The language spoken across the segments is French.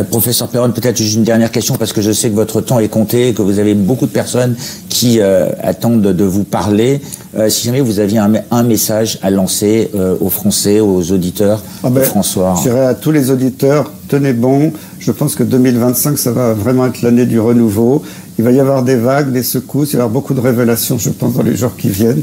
Professeur Perron, peut-être juste une dernière question parce que je sais que votre temps est compté, que vous avez beaucoup de personnes qui attendent de vous parler. Si jamais vous aviez un message à lancer aux Français, aux auditeurs, François. Je dirais à tous les auditeurs, tenez bon. Je pense que 2025, ça va vraiment être l'année du renouveau. Il va y avoir des vagues, des secousses, il va y avoir beaucoup de révélations, je pense, dans les jours qui viennent.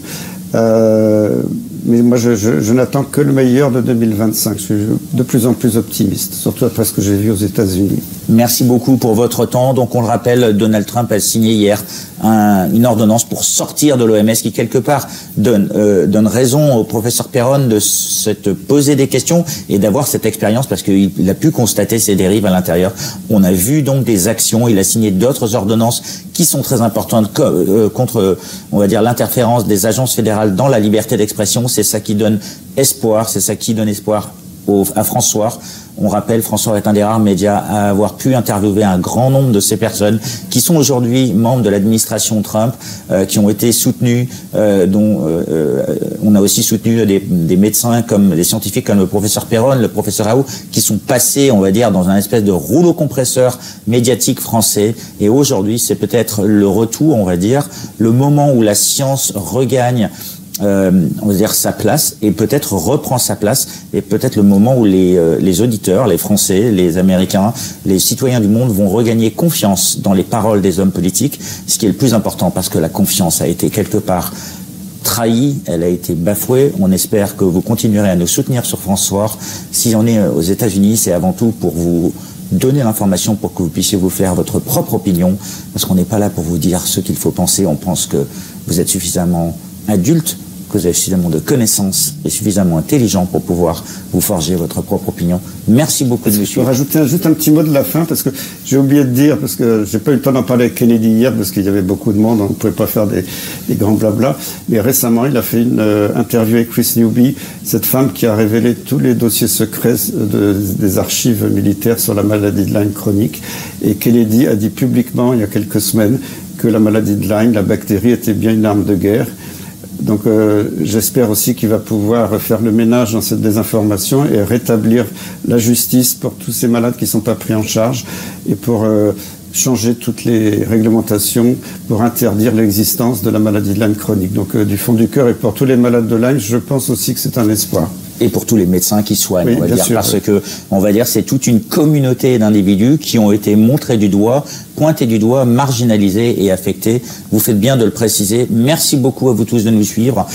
Mais moi, je n'attends que le meilleur de 2025. Je suis de plus en plus optimiste, surtout après ce que j'ai vu aux États-Unis. Merci beaucoup pour votre temps. Donc, on le rappelle, Donald Trump a signé hier une ordonnance pour sortir de l'OMS qui, quelque part, donne raison au professeur Perron de se poser des questions et d'avoir cette expérience parce qu'il a pu constater ces dérives à l'intérieur. On a vu donc des actions. Il a signé d'autres ordonnances qui sont très importantes contre, on va dire, l'interférence des agences fédérales dans la liberté d'expression. C'est ça qui donne espoir, c'est ça qui donne espoir à François. On rappelle, François est un des rares médias à avoir pu interviewer un grand nombre de ces personnes qui sont aujourd'hui membres de l'administration Trump, qui ont été soutenus, dont on a aussi soutenu des médecins comme des scientifiques comme le professeur Perron, le professeur Raoult, qui sont passés, on va dire, dans un espèce de rouleau compresseur médiatique français. Et aujourd'hui, c'est peut-être le retour, on va dire, le moment où la science regagne on va dire sa place et peut-être reprend sa place et peut-être le moment où les auditeurs, les Français, les Américains, les citoyens du monde vont regagner confiance dans les paroles des hommes politiques, ce qui est le plus important parce que la confiance a été quelque part trahie, elle a été bafouée. On espère que vous continuerez à nous soutenir sur François. Si on est aux États-Unis, c'est avant tout pour vous donner l'information pour que vous puissiez vous faire votre propre opinion parce qu'on n'est pas là pour vous dire ce qu'il faut penser. On pense que vous êtes suffisamment adulte, que vous avez suffisamment de connaissances et suffisamment intelligent pour pouvoir vous forger votre propre opinion. Merci beaucoup de nous suivre. Je vais rajouter juste un petit mot de la fin parce que j'ai oublié de dire, parce que j'ai pas eu le temps d'en parler avec Kennedy hier parce qu'il y avait beaucoup de monde, on ne pouvait pas faire des grands blabla. Mais récemment, il a fait une interview avec Chris Newby, cette femme qui a révélé tous les dossiers secrets des archives militaires sur la maladie de Lyme chronique. Et Kennedy a dit publiquement, il y a quelques semaines, que la maladie de Lyme, la bactérie, était bien une arme de guerre. Donc j'espère aussi qu'il va pouvoir faire le ménage dans cette désinformation et rétablir la justice pour tous ces malades qui ne sont pas pris en charge et pour changer toutes les réglementations pour interdire l'existence de la maladie de Lyme chronique. Donc du fond du cœur et pour tous les malades de Lyme, je pense aussi que c'est un espoir. Et pour tous les médecins qui soignent, oui, on va dire, sûr, parce que, on va dire, c'est toute une communauté d'individus qui ont été montrés du doigt, pointés du doigt, marginalisés et affectés. Vous faites bien de le préciser. Merci beaucoup à vous tous de nous suivre.